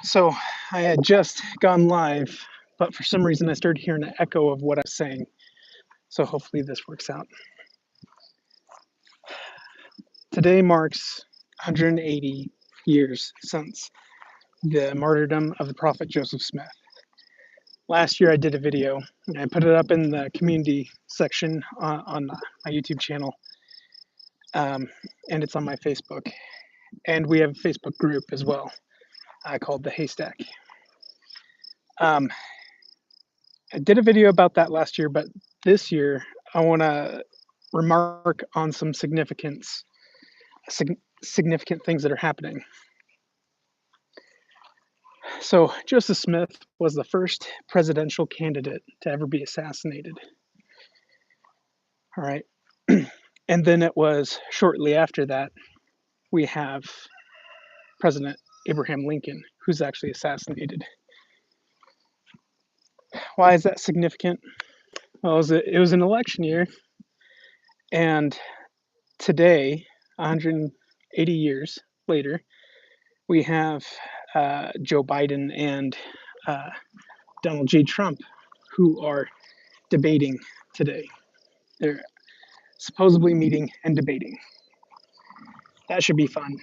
So I had just gone live, but for some reason I started hearing an echo of what I was saying. So hopefully this works out. Today marks 180 years since the martyrdom of the prophet Joseph Smith. Last year I did a video and I put it up in the community section on my YouTube channel. And it's on my Facebook. And we have a Facebook group as well called the Haystack. I did a video about that last year, but this year I want to remark on some significant things that are happening. So Joseph Smith was the first presidential candidate to ever be assassinated. All right. And then it was shortly after that, we have President Abraham Lincoln, who's actually assassinated. Why is that significant? Well, it was an election year, and today, 180 years later, we have Joe Biden and Donald J. Trump, who are debating today. They're supposedly meeting and debating. That should be fun.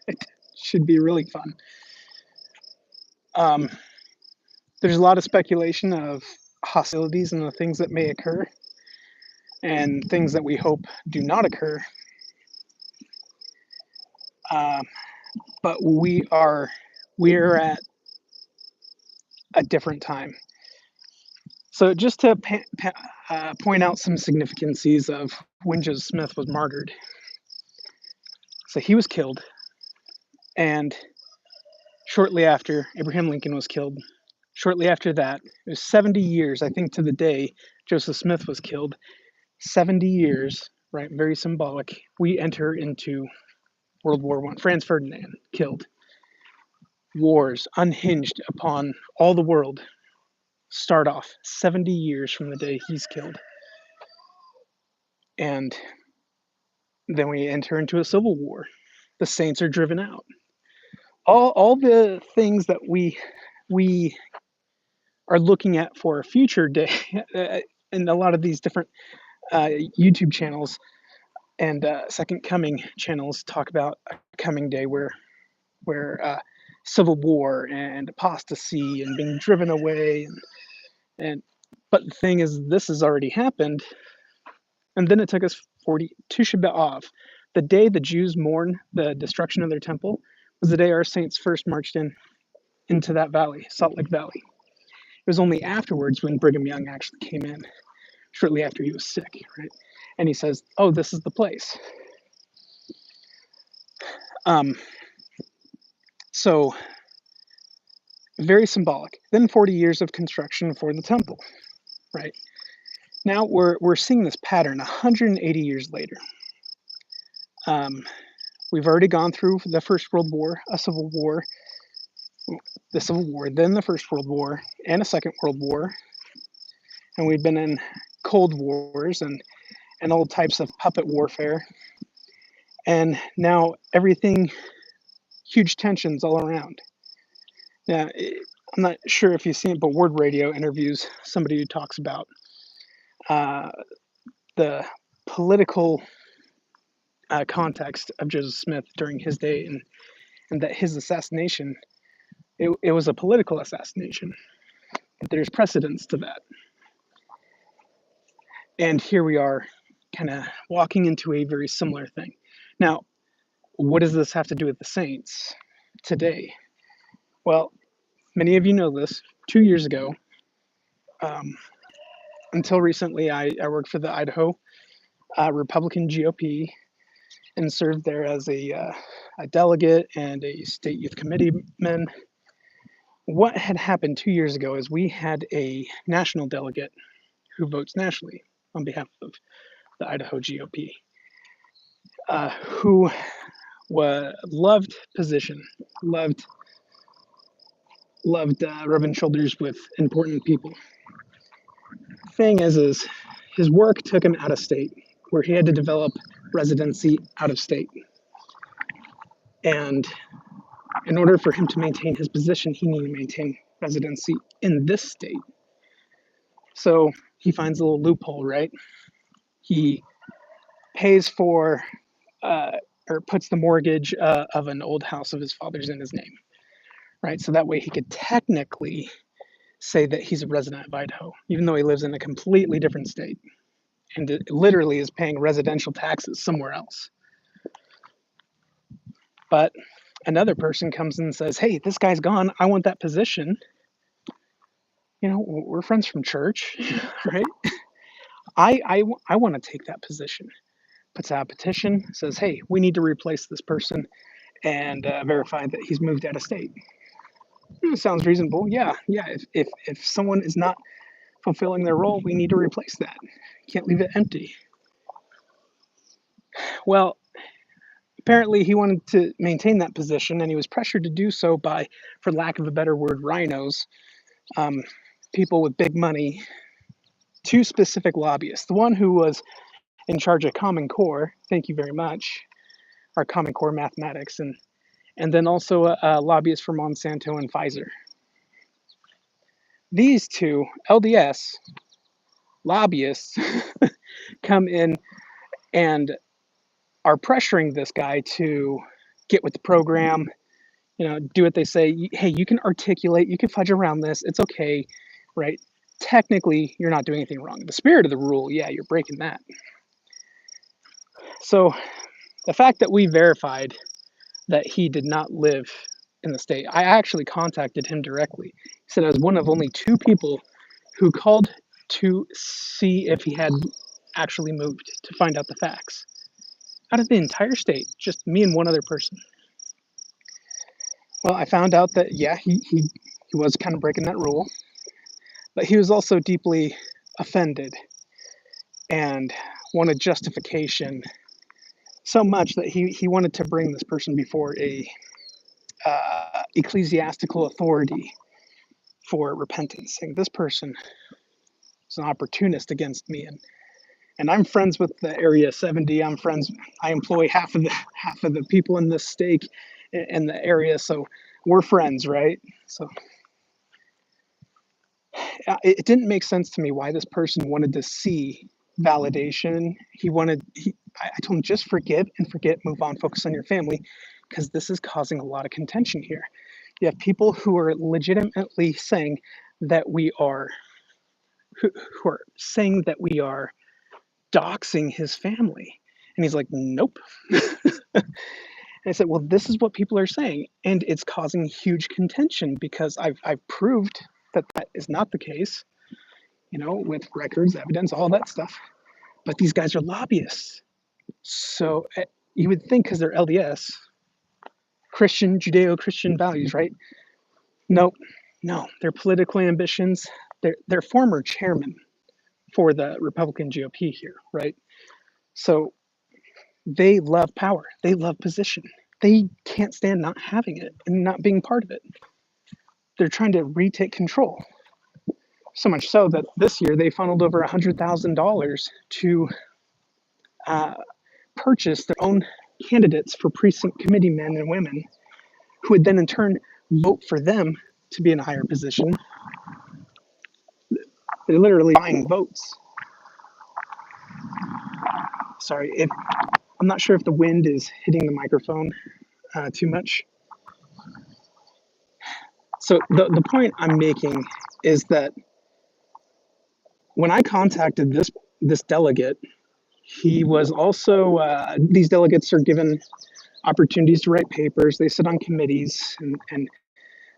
It should be really fun. There's a lot of speculation of hostilities and the things that may occur and things that we hope do not occur. But we're at a different time. So just to point out some significances of when Joseph Smith was martyred. So he was killed, and shortly after, Abraham Lincoln was killed. Shortly after that, it was 70 years, I think, to the day Joseph Smith was killed. 70 years, right? Very symbolic. We enter into World War I. Franz Ferdinand killed. Wars unhinged upon all the world start off 70 years from the day he's killed. And then we enter into a civil war. The saints are driven out. All the things that we are looking at for a future day, and a lot of these different YouTube channels and Second Coming channels talk about a coming day where civil war and apostasy and being driven away, but the thing is, this has already happened, and then it took us 40 Tisha B'Av, the day the Jews mourn the destruction of their temple, was the day our saints first marched into that valley, Salt Lake Valley. It was only afterwards when Brigham Young actually came in, shortly after he was sick, right? And he says, "Oh, this is the place." So very symbolic. Then 40 years of construction for the temple, right? Now we're seeing this pattern 180 years later. We've already gone through the First World War, a civil war, the Civil War, then the First World War, and a Second World War. And we've been in Cold Wars and all types of puppet warfare. And now everything, huge tensions all around. Now, I'm not sure if you've seen it, but Word Radio interviews somebody who talks about the political context of Joseph Smith during his day, and that his assassination, it was a political assassination. There's precedence to that. And here we are kind of walking into a very similar thing. Now, what does this have to do with the saints today? Well, many of you know this. 2 years ago, until recently, I worked for the Idaho Republican GOP and served there as a delegate and a state youth committeeman. What had happened 2 years ago is we had a national delegate who votes nationally on behalf of the Idaho GOP, who loved position, loved rubbing shoulders with important people. Thing is his work took him out of state, where he had to develop residency out of state. And In order for him to maintain his position, he needed to maintain residency in this state. So he finds a little loophole, right? He pays for or puts the mortgage of an old house of his father's in his name, right? So that way he could technically say that he's a resident of Idaho, even though he lives in a completely different state and it literally is paying residential taxes somewhere else. But another person comes in and says, hey, this guy's gone. I want that position. You know, we're friends from church, right? I want to take that position. Puts out a petition, says, hey, we need to replace this person and verify that he's moved out of state. Sounds reasonable. Yeah. If someone is not fulfilling their role, we need to replace that. Can't leave it empty. Well, apparently he wanted to maintain that position and he was pressured to do so by, for lack of a better word, rhinos, people with big money, two specific lobbyists. The one who was in charge of Common Core, thank you very much, our Common Core mathematics, and then also a lobbyist for Monsanto and Pfizer. These two LDS lobbyists come in and are pressuring this guy to get with the program, you know, do what they say. Hey, you can articulate, you can fudge around this, it's okay, right? Technically, you're not doing anything wrong. The spirit of the rule, yeah, you're breaking that. So the fact that we verified that he did not live in the state, I actually contacted him directly. He said I was one of only two people who called to see if he had actually moved, to find out the facts. Out of the entire state, just me and one other person. Well, I found out that, yeah, he was kind of breaking that rule, but he was also deeply offended and wanted justification so much that he wanted to bring this person before a ecclesiastical authority for repentance, saying this person is an opportunist against me, and I'm friends with the Area 70. I employ half of the people in this stake in the area, so we're friends, right? So it didn't make sense to me why this person wanted to see validation. I told him, just forgive and forget, move on, focus on your family, because this is causing a lot of contention here. You have people who are legitimately saying that who are saying that we are doxing his family. And he's like, nope. And I said, well, this is what people are saying. And it's causing huge contention because I've proved that is not the case, you know, with records, evidence, all that stuff. But these guys are lobbyists. So you would think because they're LDS, Christian, Judeo-Christian values, right? Nope, no, their political ambitions, they're former chairman for the Republican GOP here, right? So they love power, they love position. They can't stand not having it and not being part of it. They're trying to retake control. So much so that this year they funneled over $100,000 to purchase their own candidates for precinct committee men and women who would then in turn vote for them to be in a higher position. They're literally buying votes. Sorry, I'm not sure if the wind is hitting the microphone too much. So the point I'm making is that when I contacted this delegate, he was also, these delegates are given opportunities to write papers. They sit on committees and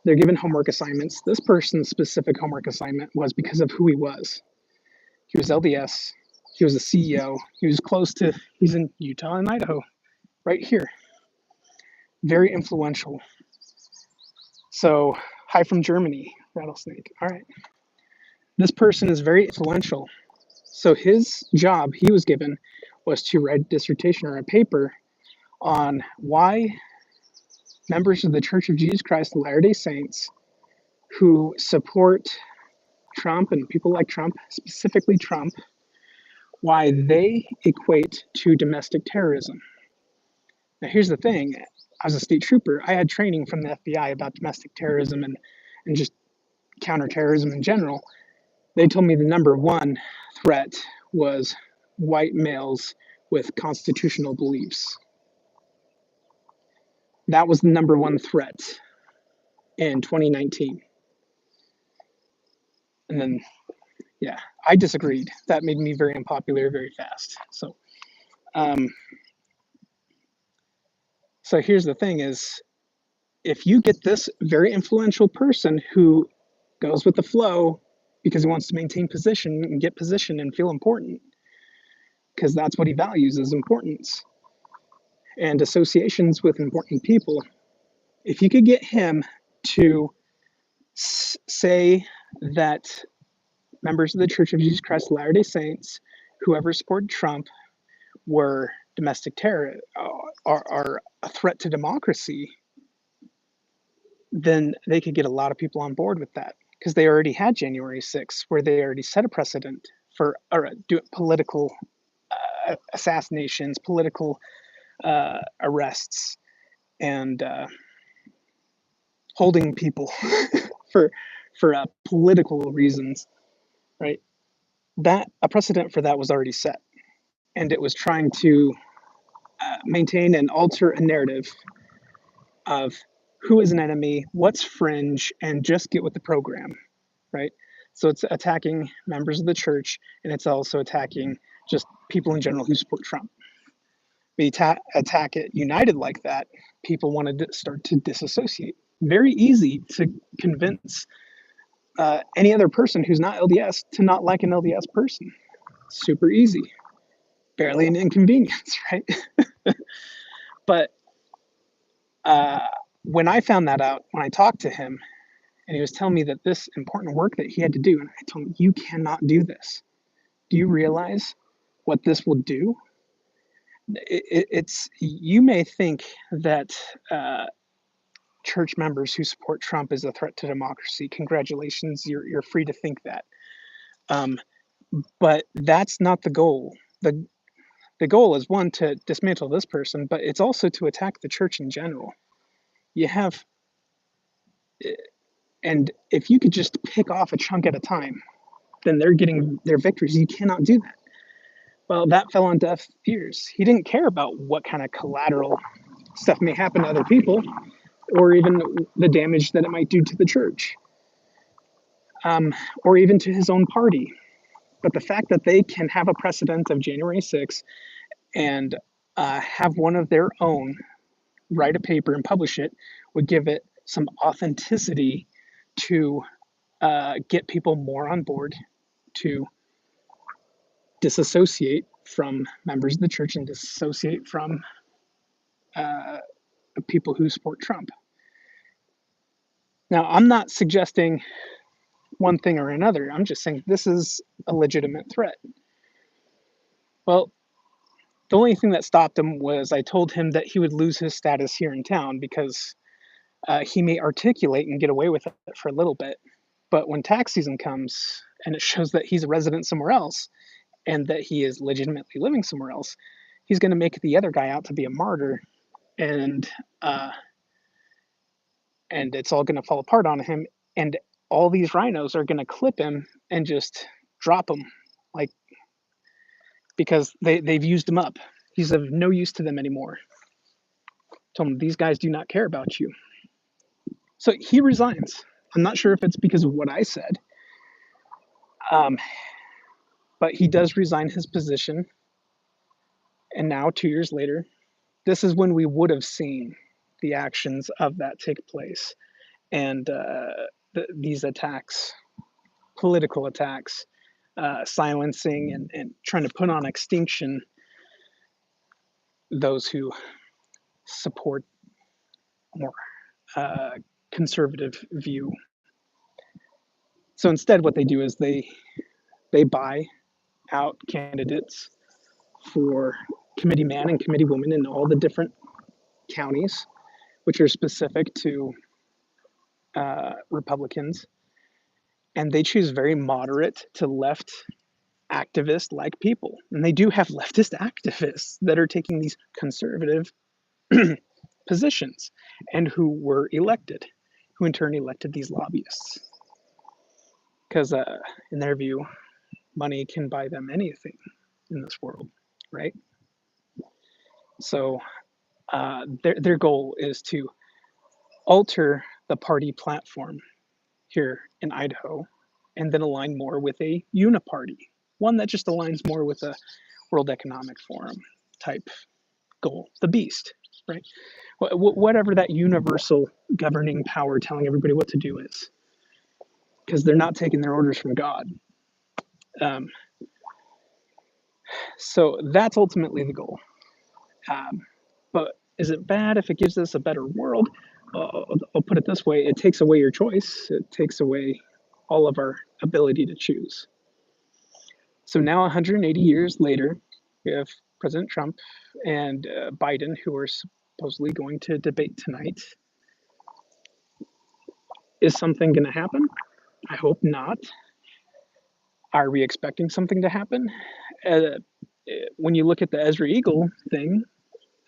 they're given homework assignments. This person's specific homework assignment was because of who he was. He was LDS. He was a CEO. He's in Utah and Idaho, right here. Very influential. So, hi from Germany, Rattlesnake. All right. This person is very influential. So his job he was given was to write a dissertation or a paper on why members of the Church of Jesus Christ of Latter-day Saints who support Trump and people like Trump, specifically Trump, why they equate to domestic terrorism. Now, here's the thing. I was a state trooper. I had training from the FBI about domestic terrorism and just counterterrorism in general. They told me the number one threat was white males with constitutional beliefs. That was the number one threat in 2019. And then, yeah, I disagreed. That made me very unpopular very fast. Um, so here's the thing is, if you get this very influential person who goes with the flow because he wants to maintain position and get position and feel important, because that's what he values is importance and associations with important people. If you could get him to say that members of the Church of Jesus Christ of Latter-day Saints, whoever supported Trump, were domestic terror, are a threat to democracy, then they could get a lot of people on board with that, because they already had January 6th, where they already set a precedent for political assassinations, political arrests, and holding people for political reasons, right? That a precedent for that was already set, and it was trying to maintain and alter a narrative of who is an enemy, what's fringe, and just get with the program, right? So it's attacking members of the church, and it's also attacking just people in general who support Trump. We attack it united like that, people wanted to start to disassociate. Very easy to convince any other person who's not LDS to not like an LDS person. Super easy. Barely an inconvenience, right? But when I found that out, when I talked to him, and he was telling me that this important work that he had to do, and I told him, you cannot do this. Do you realize what this will do? It's you may think that church members who support Trump is a threat to democracy. Congratulations, you're free to think that. But that's not the goal. The goal is, one, to dismantle this person, but it's also to attack the church in general. You have, and if you could just pick off a chunk at a time, then they're getting their victories. You cannot do that. Well, that fell on deaf ears. He didn't care about what kind of collateral stuff may happen to other people, or even the damage that it might do to the church, or even to his own party. But the fact that they can have a precedent of January 6th and have one of their own write a paper and publish it would give it some authenticity to get people more on board to disassociate from members of the church and disassociate from people who support Trump. Now, I'm not suggesting one thing or another. I'm just saying this is a legitimate threat. Well, the only thing that stopped him was I told him that he would lose his status here in town because he may articulate and get away with it for a little bit. But when tax season comes and it shows that he's a resident somewhere else and that he is legitimately living somewhere else, he's going to make the other guy out to be a martyr, and it's all going to fall apart on him. And all these rhinos are going to clip him and just drop him, like, because they've used him up. He's of no use to them anymore. Told him, these guys do not care about you. So he resigns. I'm not sure if it's because of what I said, but he does resign his position. And now, 2 years later, this is when we would have seen the actions of that take place. And these attacks, political attacks, silencing and trying to put on extinction those who support a more conservative view. So instead, what they do is they buy out candidates for committee man and committee woman in all the different counties, which are specific to Republicans. And they choose very moderate to left activist like people. And they do have leftist activists that are taking these conservative positions and who were elected, who in turn elected these lobbyists. Because in their view, money can buy them anything in this world, right? So their goal is to alter the party platform here in Idaho and then align more with a uniparty, one that just aligns more with a World Economic Forum type goal, the beast, right? Whatever that universal governing power telling everybody what to do is, because they're not taking their orders from God. Um, so that's ultimately the goal. But is it bad if it gives us a better world? I'll put it this way: it takes away your choice. It takes away all of our ability to choose. So now, 180 years later, we have President Trump and Biden, who are supposedly going to debate tonight. Is something going to happen? I hope not. Are we expecting something to happen? When you look at the Ezra Eagle thing,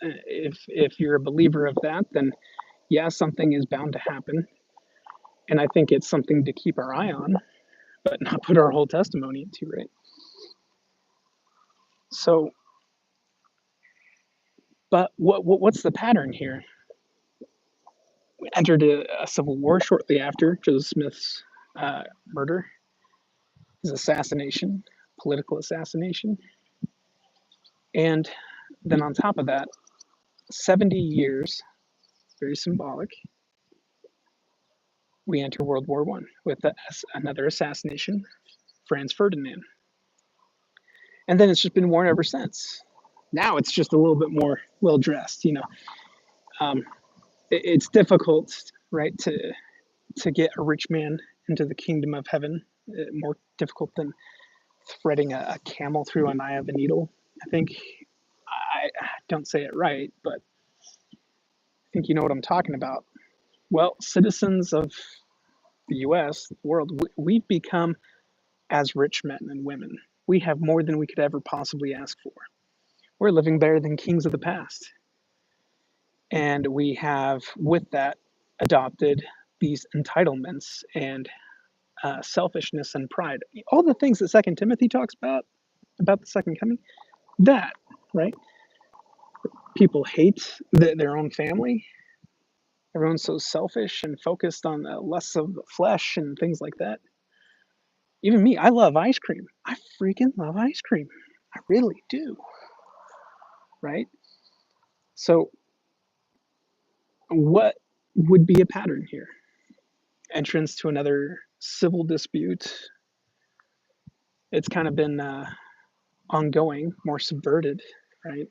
if you're a believer of that, then yeah, something is bound to happen. And I think it's something to keep our eye on, but not put our whole testimony into, right? So, but what's the pattern here? We entered a civil war shortly after Joseph Smith's murder, his assassination, political assassination. And then on top of that, 70 years, very symbolic, we enter World War I with another assassination, Franz Ferdinand. And then it's just been war ever since. Now it's just a little bit more well dressed, you know. It's difficult, right, to get a rich man into the kingdom of heaven. More difficult than threading a camel through an eye of a needle. I think I don't say it right, but I think you know what I'm talking about. Well, citizens of the U.S., the world, we've become as rich men and women. We have more than we could ever possibly ask for. We're living better than kings of the past. And we have, with that, adopted these entitlements and selfishness and pride. All the things that Second Timothy talks about the second coming, that, right? People hate their own family. Everyone's so selfish and focused on the less of the flesh and things like that. Even me, I love ice cream. I freaking love ice cream. I really do. Right? So, what would be a pattern here? Entrance to another civil dispute. It's kind of been ongoing, more subverted, right?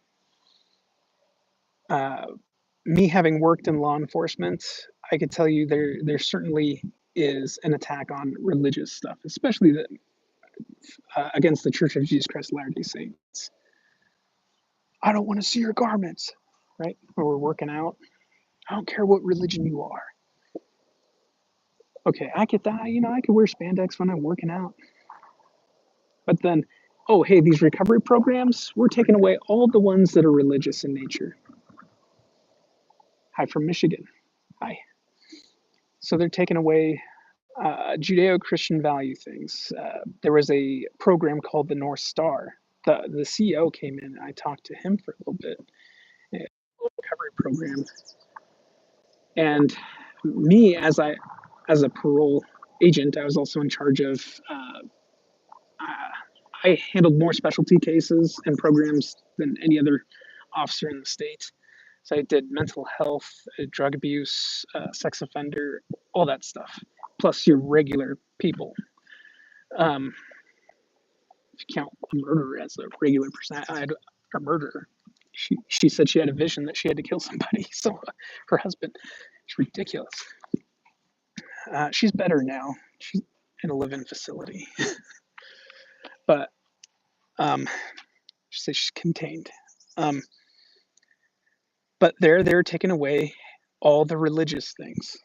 Me having worked in law enforcement, I could tell you there certainly is an attack on religious stuff, especially against the Church of Jesus Christ of Latter-day Saints. I don't want to see your garments, right? Where we're working out. I don't care what religion you are. Okay, I get that. You know, I could wear spandex when I'm working out. But then, oh, hey, these recovery programs, we're taking away all the ones that are religious in nature. Hi from Michigan. Hi. So they're taking away Judeo-Christian value things. There was a program called the North Star. The CEO came in and I talked to him for a little bit. A recovery program. And me, as a parole agent, I was also in charge of. I handled more specialty cases and programs than any other officer in the state. So I did mental health, drug abuse, sex offender, all that stuff, plus your regular people. If you count a murderer as a regular person, I had a murderer. She said she had a vision that she had to kill somebody. So her husband, it's ridiculous. She's better now. She's in a live-in facility, but she says she's contained. But they're taking away all the religious things.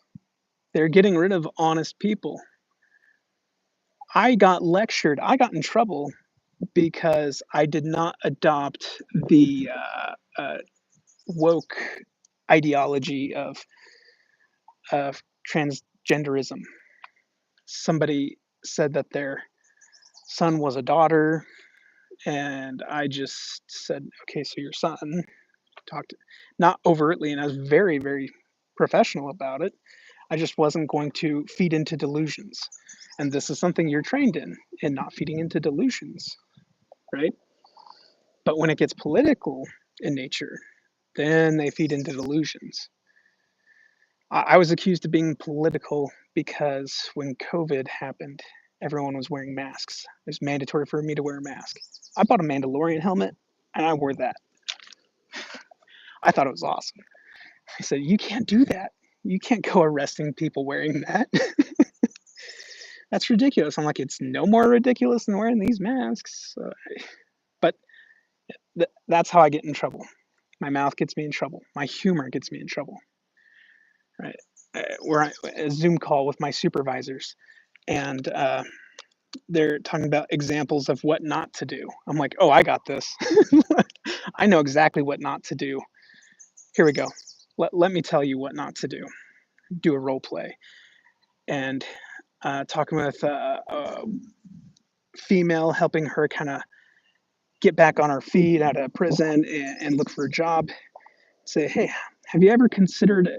They're getting rid of honest people. I got lectured. I got in trouble because I did not adopt the woke ideology of transgenderism. Somebody said that their son was a daughter, and I just said, okay, so your son talked not overtly, and I was very, very professional about it. I just wasn't going to feed into delusions. And this is something you're trained in not feeding into delusions, right? But when it gets political in nature, then they feed into delusions. I was accused of being political because when COVID happened, everyone was wearing masks. It was mandatory for me to wear a mask. I bought a Mandalorian helmet and I wore that. I thought it was awesome. I said, you can't do that. You can't go arresting people wearing that. That's ridiculous. I'm like, it's no more ridiculous than wearing these masks. But that's how I get in trouble. My mouth gets me in trouble. My humor gets me in trouble. Right? We're on a Zoom call with my supervisors, and they're talking about examples of what not to do. I'm like, oh, I got this. I know exactly what not to do. Here we go. Let me tell you what not to do. Do a role play. And talking with a female, helping her kind of get back on her feet out of prison and look for a job. Say, hey, have you ever considered,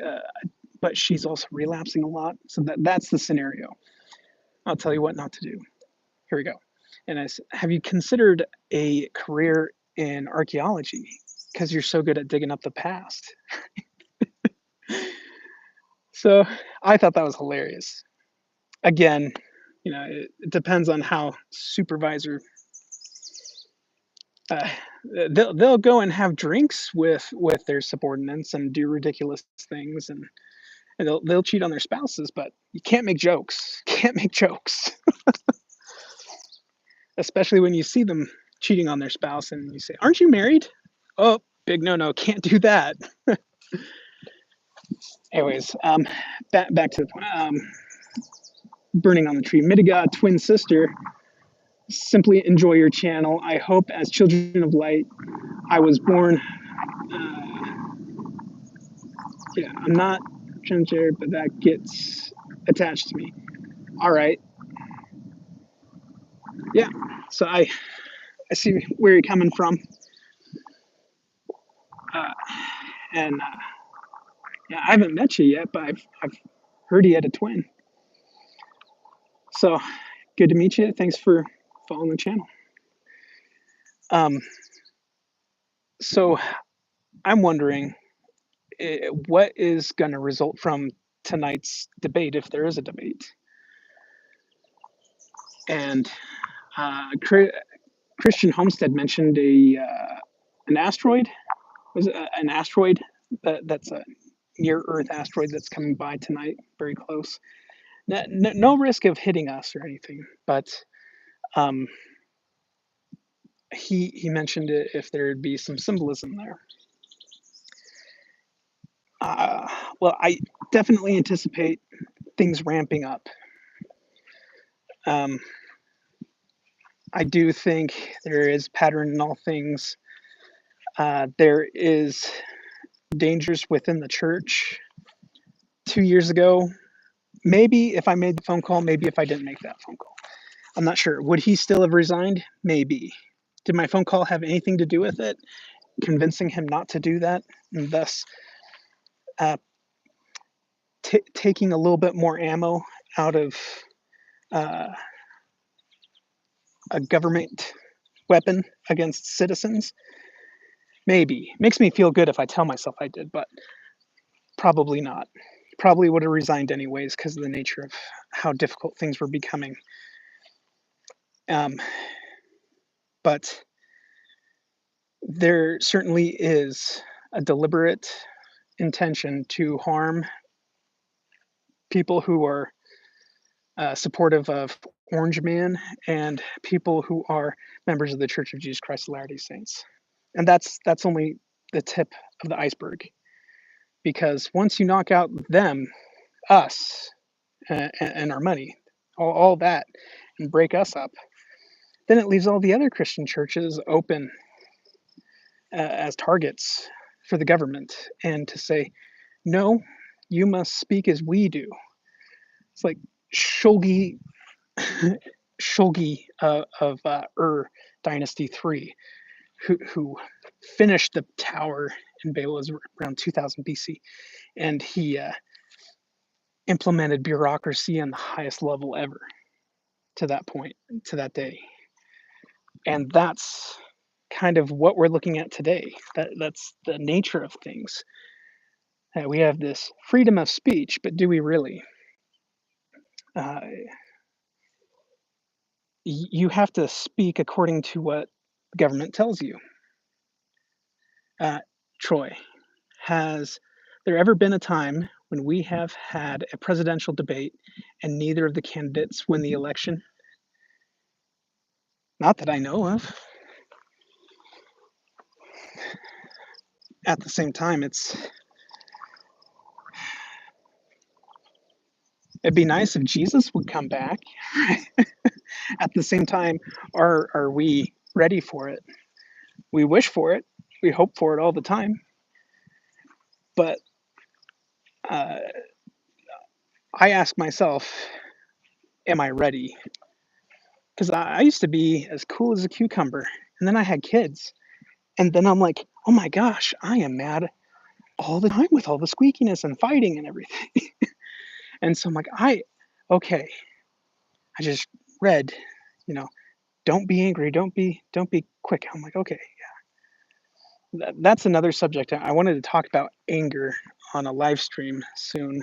but she's also relapsing a lot. So that's the scenario. I'll tell you what not to do. Here we go. And I said, have you considered a career in archaeology? Because you're so good at digging up the past. So I thought that was hilarious. Again, it depends on how supervisor. They'll go and have drinks with their subordinates and do ridiculous things, and they'll cheat on their spouses, but you can't make jokes. Can't make jokes. Especially when you see them cheating on their spouse and you say, aren't you married? Oh, big no, can't do that. Anyways, back to the point. Burning on the tree. Mitiga, twin sister, simply enjoy your channel. I hope as children of light, I was born. Yeah, I'm not transgender, but that gets attached to me. All right. Yeah. So I see where you're coming from. And yeah, I haven't met you yet, but I've heard he had a twin. So good to meet you. Thanks for following the channel. So I'm wondering what is going to result from tonight's debate, if there is a debate. And Christian Homestead mentioned an asteroid. Was it an asteroid that's a near Earth asteroid that's coming by tonight, very close. No risk of hitting us or anything, but he mentioned it if there'd be some symbolism there. Well, I definitely anticipate things ramping up. I do think there is pattern in all things. There is dangers within the church. 2 years ago, maybe if I made the phone call, maybe if I didn't make that phone call. I'm not sure. Would he still have resigned? Maybe. Did my phone call have anything to do with it? Convincing him not to do that, and thus taking a little bit more ammo out of a government weapon against citizens? Maybe. Makes me feel good if I tell myself I did, but probably not. Probably would have resigned anyways because of the nature of how difficult things were becoming. But there certainly is a deliberate intention to harm people who are supportive of Orange Man and people who are members of the Church of Jesus Christ of Latter-day Saints. And that's only the tip of the iceberg. Because once you knock out them, us, and our money, all that, and break us up, then it leaves all the other Christian churches open as targets for the government and to say, no, you must speak as we do. It's like Shulgi, Shulgi of Dynasty 3, who finished the tower in Babel was around 2000 BC, and he implemented bureaucracy on the highest level ever to that point, to that day. And that's kind of what we're looking at today. That's the nature of things. We have this freedom of speech, but do we really? Uh, you have to speak according to what the government tells you. Troy, has there ever been a time when we have had a presidential debate and neither of the candidates win the election? Not that I know of. At the same time, it'd be nice if Jesus would come back. At the same time, are we ready for it? We wish for it. We hope for it all the time. But uh, I ask myself, am I ready? Because I used to be as cool as a cucumber, and then I had kids, and then I'm like, oh my gosh, I am mad all the time with all the squeakiness and fighting and everything. And so I'm like, okay, I just read, you know, don't be angry, don't be quick. I'm like, okay, that's another subject. I wanted to talk about anger on a live stream soon,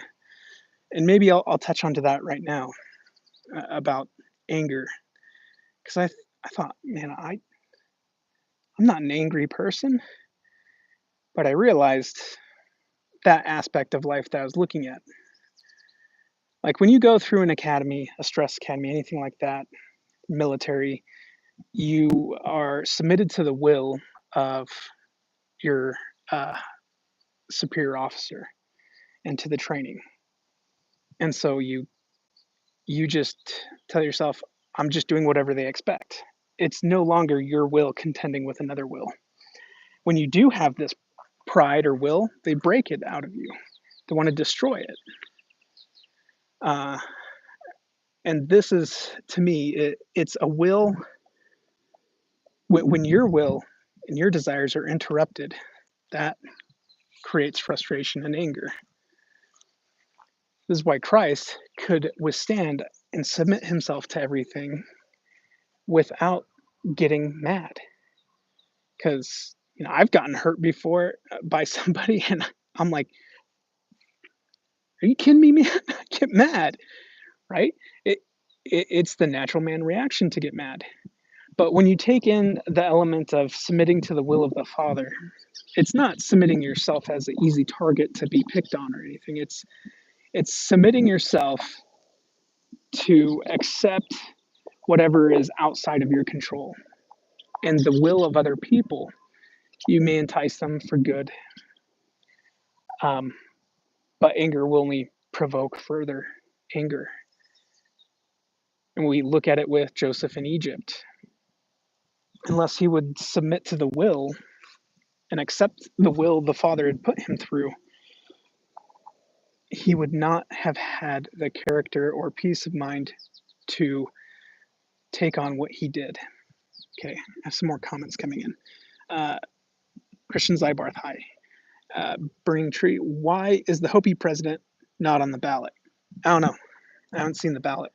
and maybe I'll touch onto that right now about anger, because I thought, man, I'm not an angry person, but I realized that aspect of life that I was looking at. Like when you go through an academy, a stress academy, anything like that, military, you are submitted to the will of your uh, superior officer and to the training. And so you just tell yourself, I'm just doing whatever they expect. It's no longer your will contending with another will. When you do have this pride or will, they break it out of you. They want to destroy it. Uh, and this is, to me, it's a will. When your will and your desires are interrupted, that creates frustration and anger. This is why Christ could withstand and submit himself to everything without getting mad. Because I've gotten hurt before by somebody, and I'm like, "Are you kidding me, man?" I get mad, right? It's the natural man reaction to get mad. But when you take in the element of submitting to the will of the Father, it's not submitting yourself as an easy target to be picked on or anything. It's submitting yourself to accept whatever is outside of your control and the will of other people. You may entice them for good, um, but anger will only provoke further anger. And we look at it with Joseph in Egypt. Unless he would submit to the will and accept the will the Father had put him through, he would not have had the character or peace of mind to take on what he did. Okay, I have some more comments coming in. Christian Zybarth, hi. Burning Tree, why is the Hopi president not on the ballot? I don't know. I haven't seen the ballot.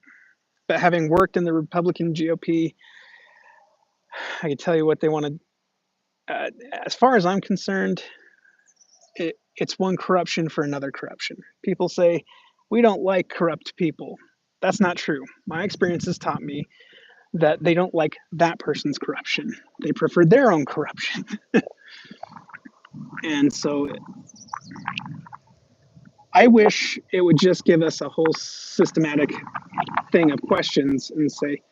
But having worked in the Republican GOP, I can tell you what they want to. As far as I'm concerned, it's one corruption for another corruption. People say, we don't like corrupt people. That's not true. My experience has taught me that they don't like that person's corruption. They prefer their own corruption. And so I wish it would just give us a whole systematic thing of questions and say,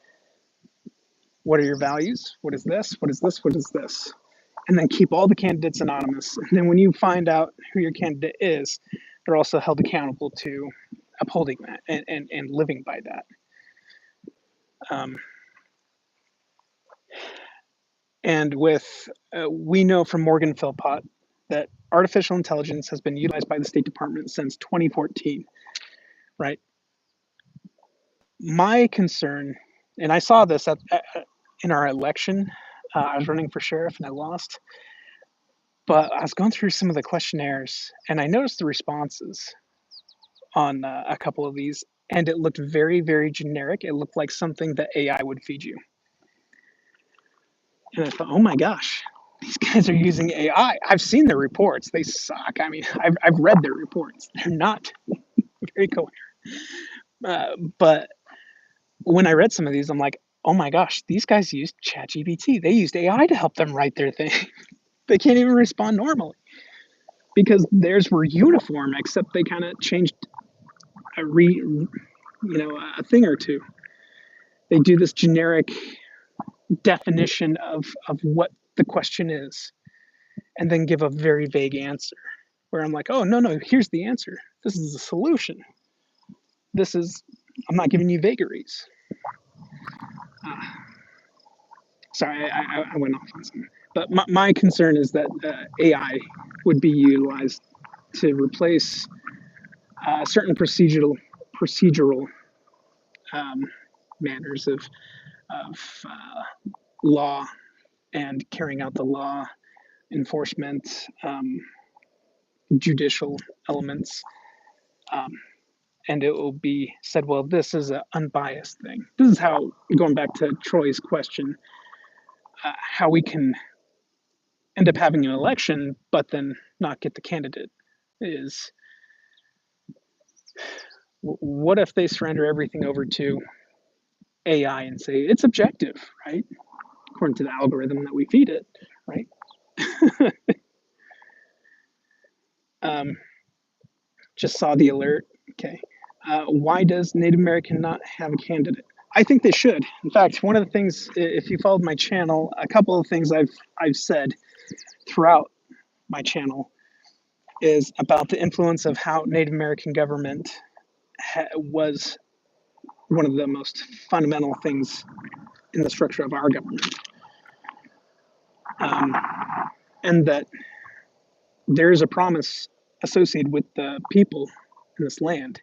what are your values? What is this? What is this? What is this? And then keep all the candidates anonymous. And then when you find out who your candidate is, they're also held accountable to upholding that and living by that. And with, we know from Morgan Philpott that artificial intelligence has been utilized by the State Department since 2014, right? My concern, and I saw this in our election, I was running for sheriff and I lost, but I was going through some of the questionnaires and I noticed the responses on a couple of these, and it looked very, very generic. It looked like something that AI would feed you. And I thought, oh my gosh, these guys are using AI. I've seen their reports. They suck. I mean, I've read their reports. They're not very coherent. But when I read some of these, I'm like, oh my gosh, these guys used ChatGPT. They used AI to help them write their thing. They can't even respond normally because theirs were uniform, except they kind of changed a thing or two. They do this generic definition of what the question is, and then give a very vague answer. Where I'm like, oh no, here's the answer. This is the solution. I'm not giving you vagaries. Sorry, I went off on something. But my concern is that AI would be utilized to replace certain procedural manners of law and carrying out the law, enforcement, judicial elements. And it will be said, well, this is an unbiased thing. This is how, going back to Troy's question, how we can end up having an election, but then not get the candidate is, what if they surrender everything over to AI and say it's objective, right? According to the algorithm that we feed it, right? Just saw the alert. Okay. Why does Native American not have a candidate? I think they should. In fact, one of the things, if you followed my channel, a couple of things I've said throughout my channel is about the influence of how Native American government was one of the most fundamental things in the structure of our government. And that there is a promise associated with the people in this land.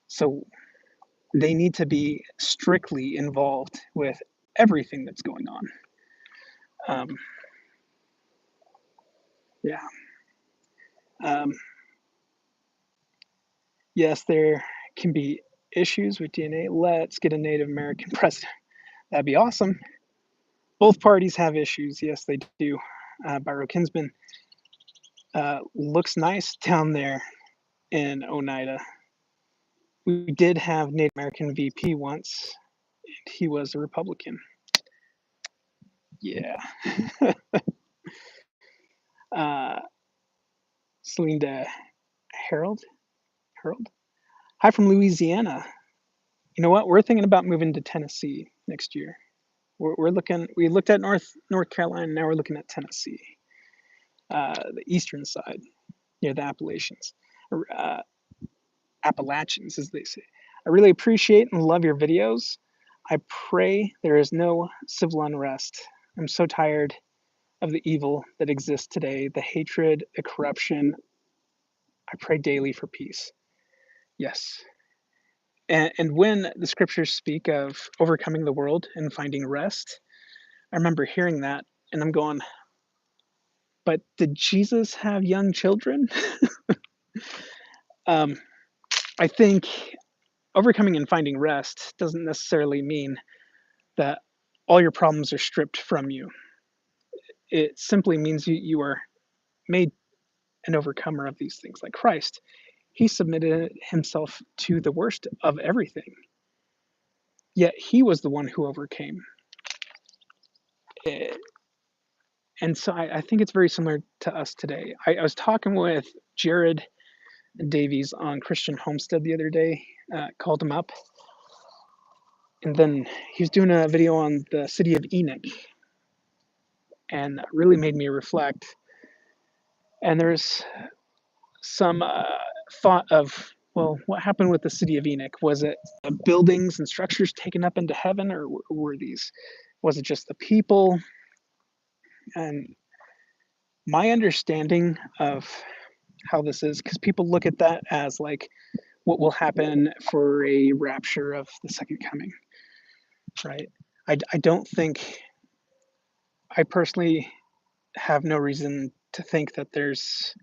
So they need to be strictly involved with everything that's going on. Yeah. Yes, there can be issues with DNA. Let's get a Native American president. That'd be awesome. Both parties have issues. Yes, they do. Byro Kinsman looks nice down there in Oneida. We did have Native American VP once, and he was a Republican. Yeah. Celinda Harold. Hi from Louisiana. You know what? We're thinking about moving to Tennessee next year. We looked at North Carolina, now we're looking at Tennessee, the eastern side, near the Appalachians, as they say. I really appreciate and love your videos. I pray there is no civil unrest. I'm so tired of the evil that exists today, the hatred, the corruption. I pray daily for peace. Yes. And when the scriptures speak of overcoming the world and finding rest, I remember hearing that and I'm going, but did Jesus have young children? I think overcoming and finding rest doesn't necessarily mean that all your problems are stripped from you. It simply means you are made an overcomer of these things like Christ. He submitted himself to the worst of everything. Yet he was the one who overcame. And so I think it's very similar to us today. I was talking with Jared Davies on Christian Homestead the other day, called him up. And then he was doing a video on the city of Enoch. And that really made me reflect. And there's some thought of, well, what happened with the city of Enoch? Was it buildings and structures taken up into heaven, or was it just the people? And My understanding of how this is, because people look at that as like what will happen for a rapture of the second coming, right? I don't think, I personally have no reason to think that there's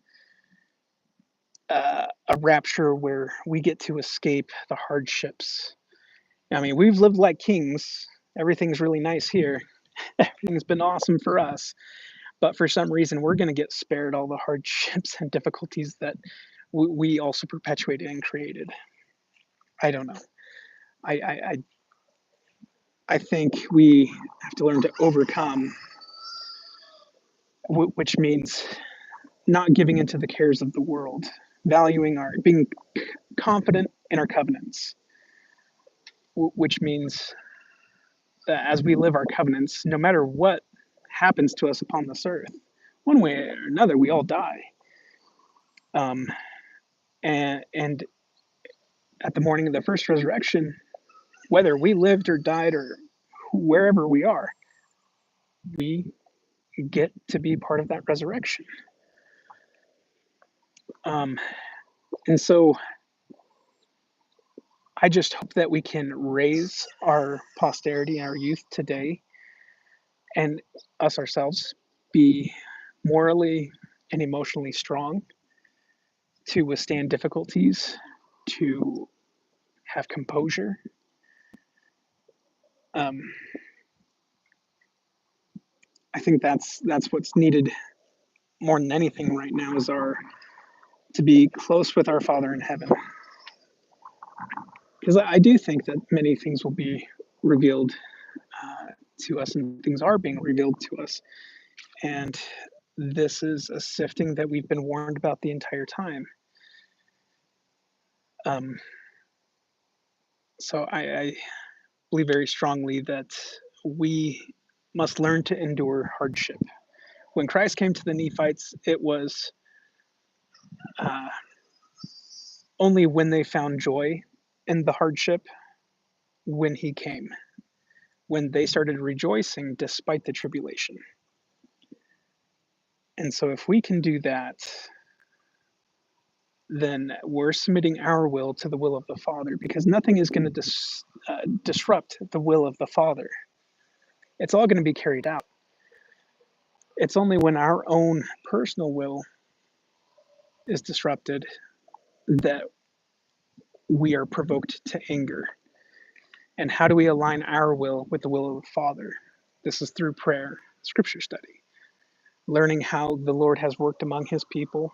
a rapture where we get to escape the hardships. I mean, we've lived like kings. Everything's really nice here. Everything's been awesome for us. But for some reason, we're going to get spared all the hardships and difficulties that we also perpetuated and created. I don't know. I, I, I I think we have to learn to overcome, which means not giving into the cares of the world, valuing our, being confident in our covenants, which means that as we live our covenants, no matter what happens to us upon this earth, one way or another, we all die. Um, and at the morning of the first resurrection, whether we lived or died or wherever we are, we get to be part of that resurrection. Um, and so I just hope that we can raise our posterity and our youth today, and us ourselves, be morally and emotionally strong to withstand difficulties, to have composure. Um, I think that's what's needed more than anything right now, is our, to be close with our Father in heaven. Because I do think that many things will be revealed to us, and things are being revealed to us. And this is a sifting that we've been warned about the entire time. Um, so I believe very strongly that we must learn to endure hardship. When Christ came to the Nephites, it was uh, only when they found joy in the hardship when he came, when they started rejoicing despite the tribulation. And so if we can do that, then we're submitting our will to the will of the Father, because nothing is going to disrupt the will of the Father. It's all going to be carried out. It's only when our own personal will is disrupted that we are provoked to anger. And how do we align our will with the will of the Father? This is through prayer, scripture study, learning how the Lord has worked among his people,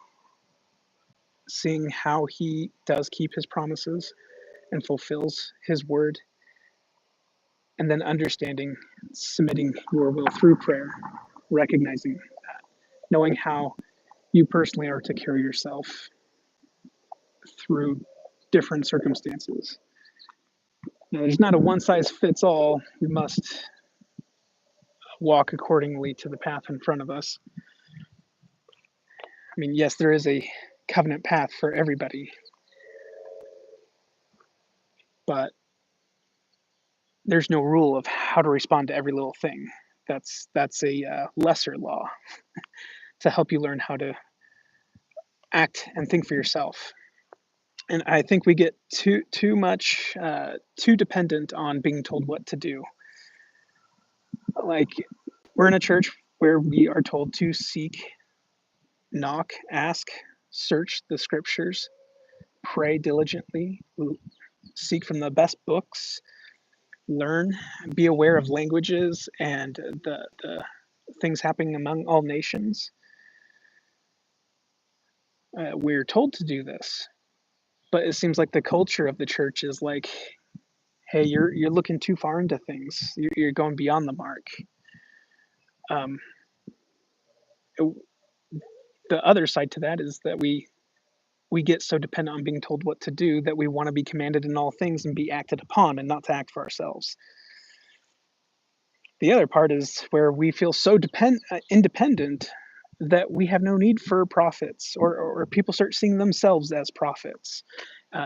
seeing how he does keep his promises and fulfills his word, and then understanding, submitting your will through prayer, recognizing that, knowing how you personally are to carry yourself through different circumstances. Now, there's not a one size fits all. We must walk accordingly to the path in front of us. I mean, yes, there is a covenant path for everybody, but there's no rule of how to respond to every little thing. That's a lesser law to help you learn how to act and think for yourself. And I think we get too much too dependent on being told what to do. Like, we're in a church where we are told to seek, knock, ask, search the scriptures, pray diligently, seek from the best books, learn, be aware of languages and the things happening among all nations. We're told to do this, but it seems like the culture of the church is like, hey, you're looking too far into things. You're going beyond the mark. Um, the other side to that is that we get so dependent on being told what to do that we want to be commanded in all things and be acted upon, and not to act for ourselves. The other part is where we feel so independent that we have no need for prophets, or people start seeing themselves as prophets,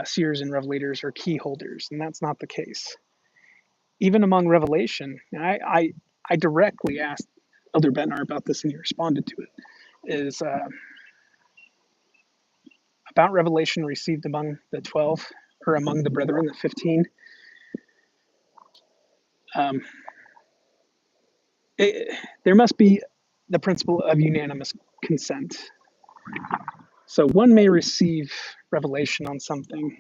seers and revelators, or key holders, and that's not the case. Even among Revelation, I directly asked Elder Bednar about this, and he responded to it. is about revelation received among the 12, or among the brethren, the 15. Um, there must be the principle of unanimous consent. So one may receive revelation on something,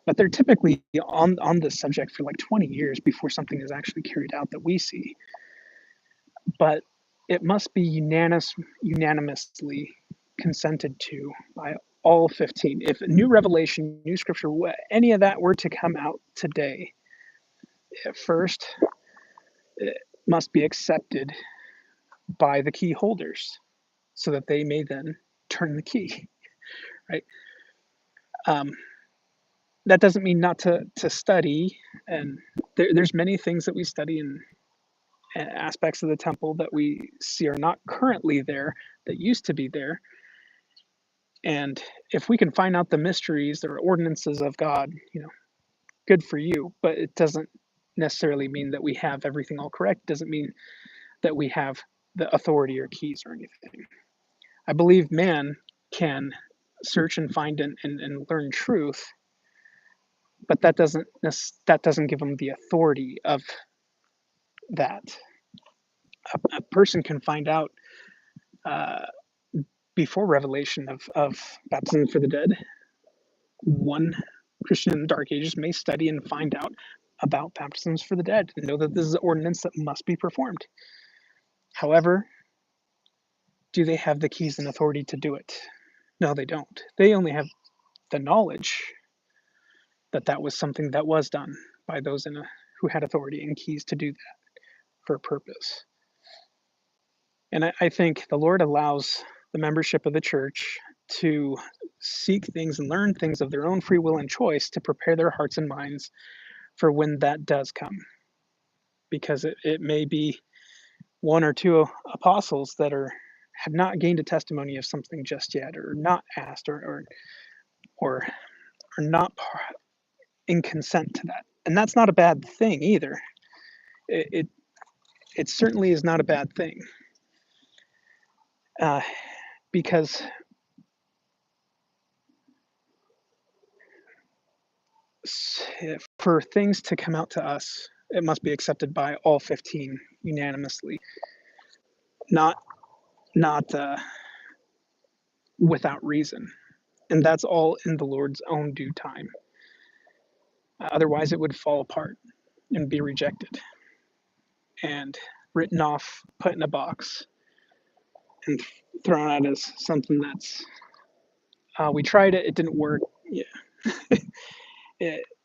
but they're typically on this subject for like 20 years before something is actually carried out that we see. But it must be unanimously consented to by all 15. If new revelation, new scripture, any of that were to come out today, at first it must be accepted by the key holders so that they may then turn the key, right? Um, that doesn't mean not to study, and there's many things that we study in aspects of the temple that we see are not currently there that used to be there. And if we can find out the mysteries or ordinances of God, good for you. But it doesn't necessarily mean that we have everything all correct. It doesn't mean that we have the authority or keys or anything. I believe man can search and find and learn truth, but that doesn't give them the authority of that. A person can find out uh, before revelation of baptism for the dead. One Christian in the Dark Ages may study and find out about baptisms for the dead and know that this is an ordinance that must be performed. However, do they have the keys and authority to do it? No, they don't. They only have the knowledge that that was something that was done by those who had authority and keys to do that for a purpose. And I think the Lord allows the membership of the church to seek things and learn things of their own free will and choice to prepare their hearts and minds for when that does come. Because it may be one or two apostles that have not gained a testimony of something just yet, or not asked, or are not in consent to that. And that's not a bad thing either. It certainly is not a bad thing. Because for things to come out to us, it must be accepted by all 15 unanimously, not without reason. And that's all in the Lord's own due time. Otherwise, it would fall apart and be rejected and written off, put in a box, and thrown out as something that's we tried it, it didn't work. Yeah,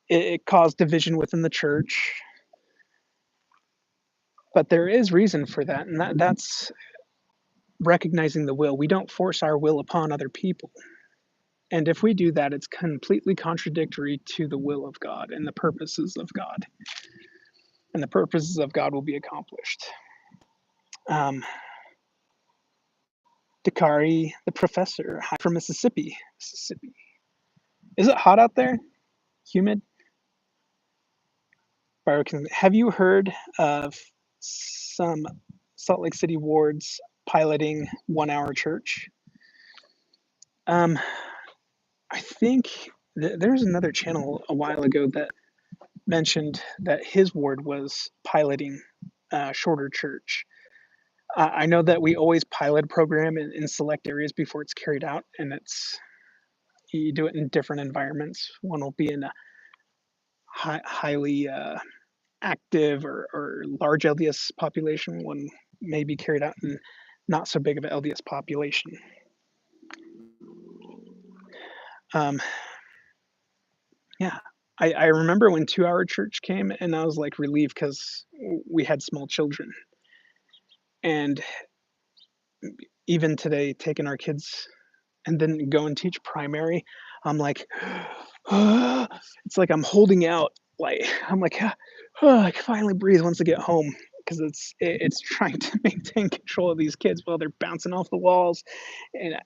it caused division within the church, but there is reason for that, and that's recognizing the will. We don't force our will upon other people. And if we do that, it's completely contradictory to the will of God and the purposes of God. And the purposes of God will be accomplished. Dakari, the professor, hi from Mississippi. Mississippi. Is it hot out there? Humid? Have you heard of some Salt Lake City wards piloting 1 hour church? I think there's another channel a while ago that mentioned that his ward was piloting shorter church. I know that we always pilot a program in select areas before it's carried out, and you do it in different environments. One will be in a highly active or large LDS population. One may be carried out in not so big of an LDS population. Yeah, I remember when 2 hour church came, and I was like relieved because we had small children. And even today, taking our kids and then go and teach primary, I'm like, it's like I'm holding out. Like I'm like, I can finally breathe once I get home, because it's trying to maintain control of these kids while they're bouncing off the walls. And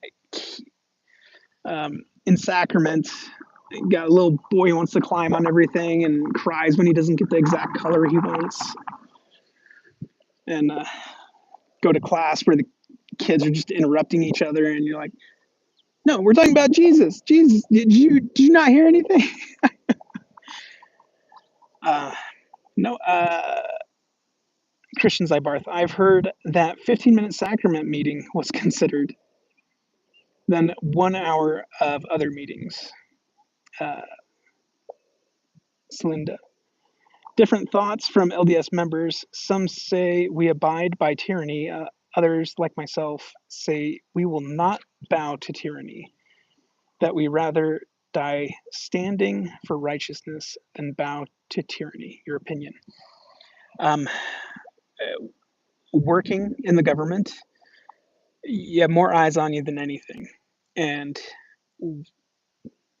in Sacrament, got a little boy who wants to climb on everything and cries when he doesn't get the exact color he wants. And go to class where the kids are just interrupting each other, and you're like, no, we're talking about Jesus. Jesus, did you not hear anything? Uh, no, Christian Zybarth, I've heard that 15-minute sacrament meeting was considered, then 1 hour of other meetings. Uh, Celinda. Different thoughts from LDS members. Some say we abide by tyranny. Others, like myself, say we will not bow to tyranny, that we rather die standing for righteousness than bow to tyranny. Your opinion. Um, Working in the government, you have more eyes on you than anything. And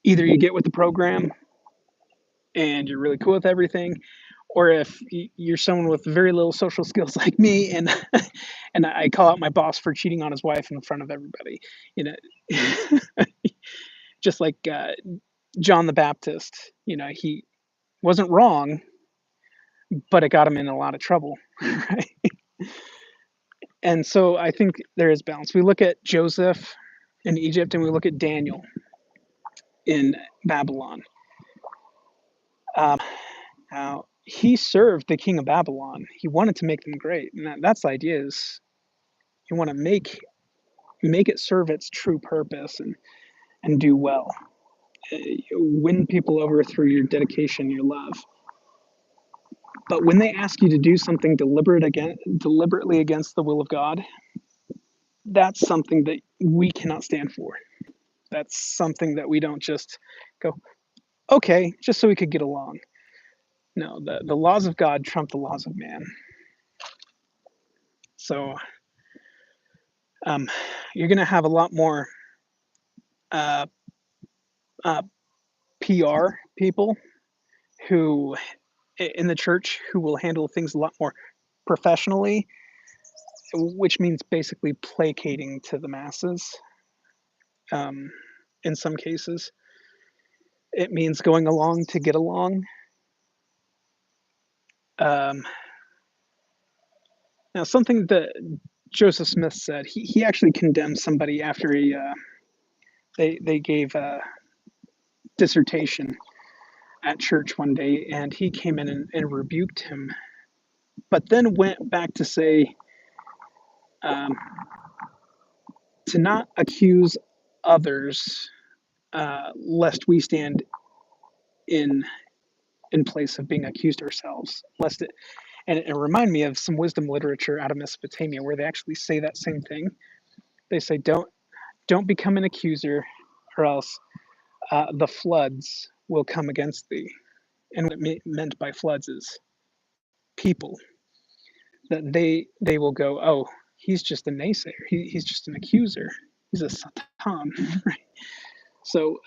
either you get with the program and you're really cool with everything, or if you're someone with very little social skills like me, and and I call out my boss for cheating on his wife in front of everybody, you know, just like John the Baptist, he wasn't wrong, but it got him in a lot of trouble, right? And so I think there is balance. We look at Joseph in Egypt, and we look at Daniel in Babylon. Now, he served the king of Babylon. He wanted to make them great, and that's the idea. Is you want to make it serve its true purpose and do well. Win people over through your dedication, your love. But when they ask you to do something deliberately against the will of God, that's something that we cannot stand for. That's something that we don't just go, okay, just so we could get along. No, the laws of God trump the laws of man. So you're going to have a lot more uh, PR people who in the church who will handle things a lot more professionally, which means basically placating to the masses. In some cases, it means going along to get along. Um, Now, something that Joseph Smith said, he actually condemned somebody after they gave a dissertation at church one day, and he came in and rebuked him, but then went back to say um, to not accuse others, lest we stand in place of being accused ourselves. Lest it, and it reminded me of some wisdom literature out of Mesopotamia where they actually say that same thing. They say, don't become an accuser, or else the floods will come against thee. And what it meant by floods is people, that they will go, oh, he's just a naysayer, he's just an accuser, he's a satan, right? So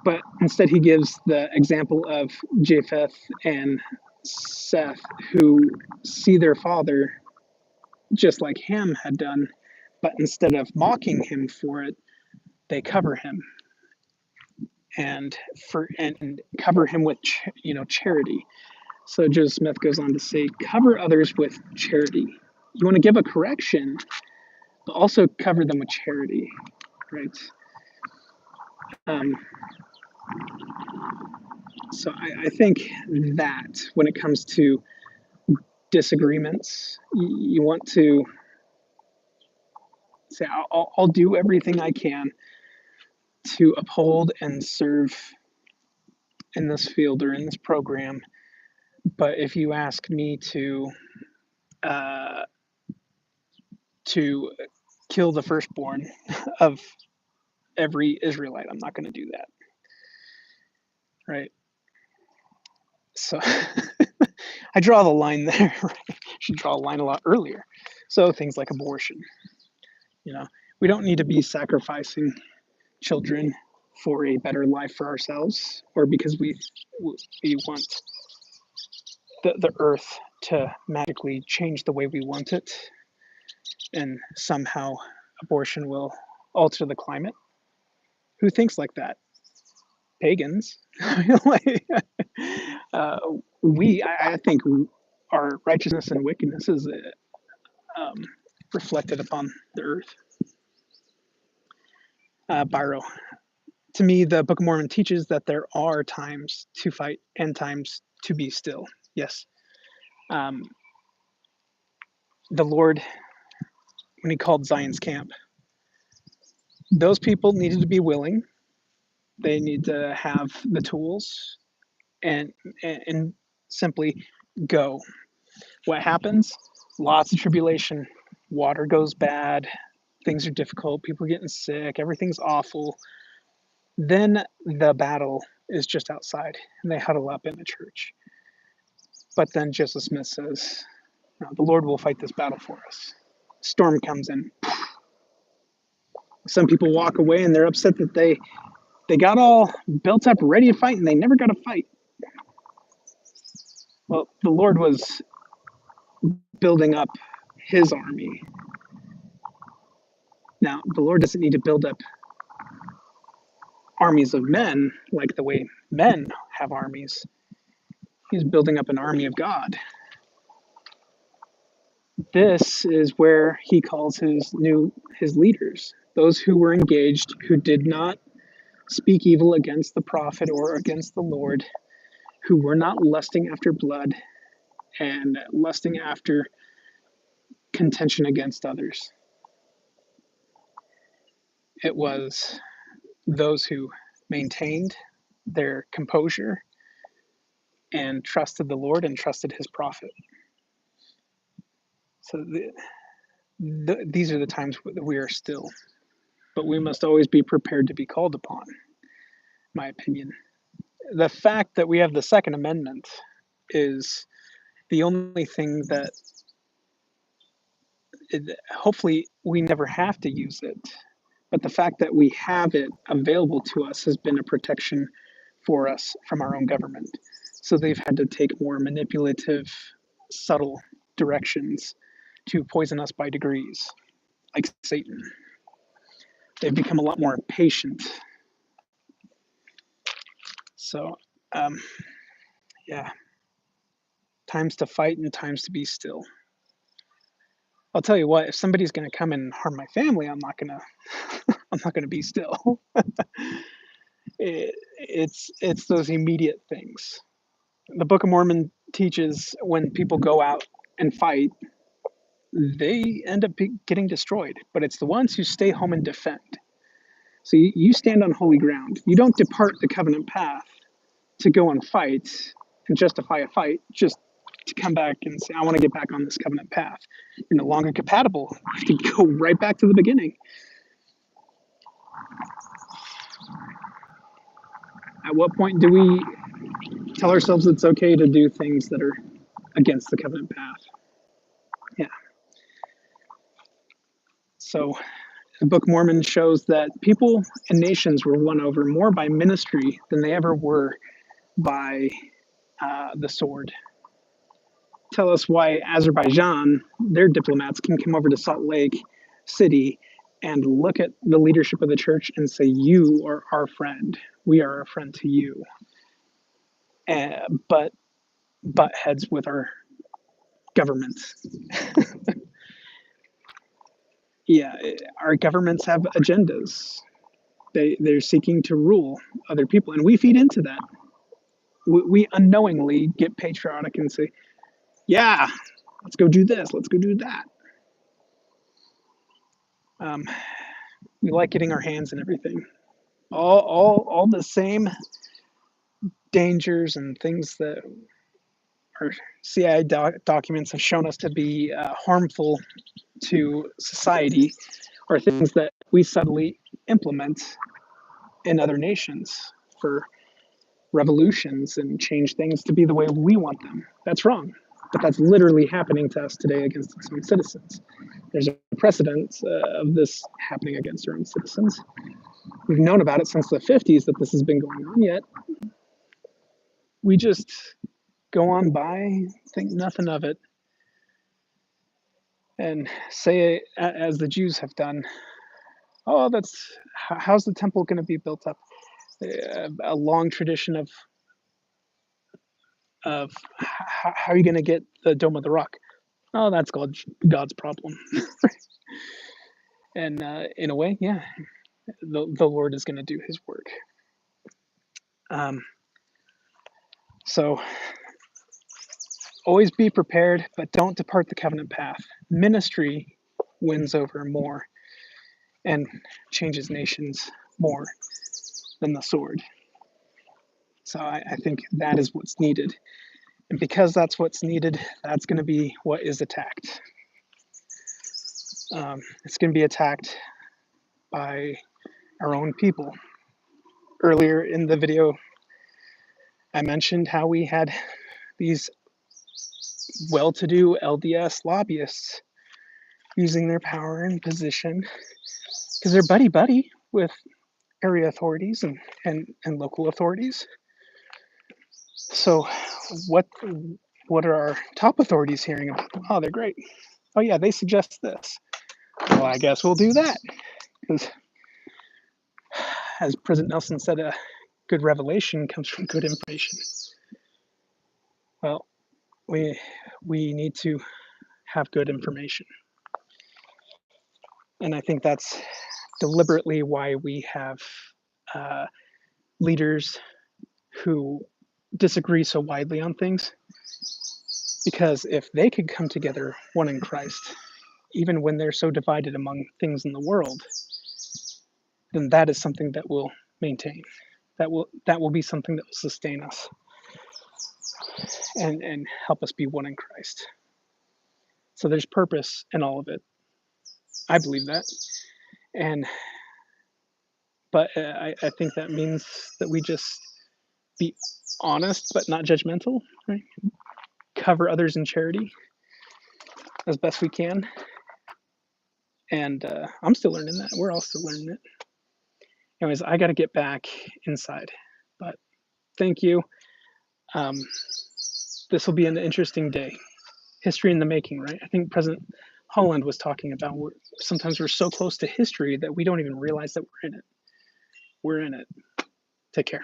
but instead he gives the example of Japheth and Seth, who see their father just like Ham had done, but instead of mocking him for it, they cover him and cover him with charity. So Joseph Smith goes on to say, cover others with charity. You want to give a correction, but also cover them with charity, right? Um, so I think that when it comes to disagreements, you want to say, I'll do everything I can to uphold and serve in this field or in this program. But if you ask me uh, to kill the firstborn of every Israelite, I'm not going to do that, right? So I draw the line there. Right? Should draw a line a lot earlier. So things like abortion, we don't need to be sacrificing children for a better life for ourselves, or because we want the earth to magically change the way we want it, and somehow abortion will alter the climate. Who thinks like that? Pagans. Like, I think our righteousness and wickedness is um, reflected upon the earth. Byro. To me, the Book of Mormon teaches that there are times to fight and times to be still. Yes. Um, the Lord, when he called Zion's camp, those people needed to be willing. They need to have the tools and simply go. What happens? Lots of tribulation. Water goes bad. Things are difficult. People are getting sick. Everything's awful. Then the battle is just outside, and they huddle up in the church. But then Joseph Smith says, no, the Lord will fight this battle for us. Storm comes in. Some people walk away and they're upset that they got all built up, ready to fight, and they never got to fight. Well, the Lord was building up his army. Now, the Lord doesn't need to build up armies of men like the way men have armies. He's building up an army of God. This is where he calls his leaders, those who were engaged, who did not speak evil against the prophet or against the Lord, who were not lusting after blood and lusting after contention against others. It was those who maintained their composure and trusted the Lord and trusted his prophet. So these are the times that we are still, but we must always be prepared to be called upon, my opinion. The fact that we have the Second Amendment is the only thing that hopefully we never have to use it. But the fact that we have it available to us has been a protection for us from our own government. So they've had to take more manipulative, subtle directions to poison us by degrees, like Satan. They've become a lot more patient. So, um, yeah, times to fight and times to be still. I'll tell you what, if somebody's going to come and harm my family, I'm not going to I'm not going to be still. It's those immediate things. The Book of Mormon teaches when people go out and fight, they end up getting destroyed, but it's the ones who stay home and defend. So you stand on holy ground. You don't depart the covenant path to go and fight and justify a fight just to come back and say, I want to get back on this covenant path. You're no longer compatible. You have to go right back to the beginning. At what point do we tell ourselves it's okay to do things that are against the covenant path? Yeah. So the Book of Mormon shows that people and nations were won over more by ministry than they ever were by the sword. Tell us why Azerbaijan, their diplomats, can come over to Salt Lake City and look at the leadership of the church and say, you are our friend. We are a friend to you. But butt heads with our governments. Yeah, our governments have agendas. They're seeking to rule other people, and we feed into that. We unknowingly get patriotic and say, yeah, let's go do this, let's go do that. We like getting our hands in everything. All the same dangers and things that our CIA documents have shown us to be harmful to society are things that we subtly implement in other nations for revolutions and change things to be the way we want them. That's wrong. But that's literally happening to us today against its own citizens. There's a precedent of this happening against our own citizens. We've known about it since the 50s that this has been going on, yet we just go on by, think nothing of it, and say, as the Jews have done, oh, how's the temple going to be built up? A long tradition of how are you going to get the Dome of the Rock? Oh, that's God's problem. And in a way, yeah, the Lord is going to do His work. Um, so always be prepared, but don't depart the covenant path. Ministry wins over more and changes nations more than the sword. So I think that is what's needed. And because that's what's needed, that's going to be what is attacked. It's going to be attacked by our own people. Earlier in the video, I mentioned how we had these well-to-do LDS lobbyists using their power and position because they're buddy-buddy with area authorities and local authorities. So what are our top authorities hearing about them? Oh, they're great. Oh yeah, they suggest this. Well, I guess we'll do that. Because as President Nelson said, a good revelation comes from good information. Well, we need to have good information. And I think that's deliberately why we have leaders who disagree so widely on things. Because if they could come together, one in Christ, even when they're so divided among things in the world, then that is something that will maintain. That will be something that will sustain us and help us be one in Christ. So there's purpose in all of it. I believe that. But I think that means that we just be honest but not judgmental, right? Cover others in charity as best we can. And I'm still learning that. We're all still learning it. Anyways, I got to get back inside. But thank you. This will be an interesting day. History in the making, right? I think President Holland was talking about sometimes we're so close to history that we don't even realize that we're in it. We're in it. Take care.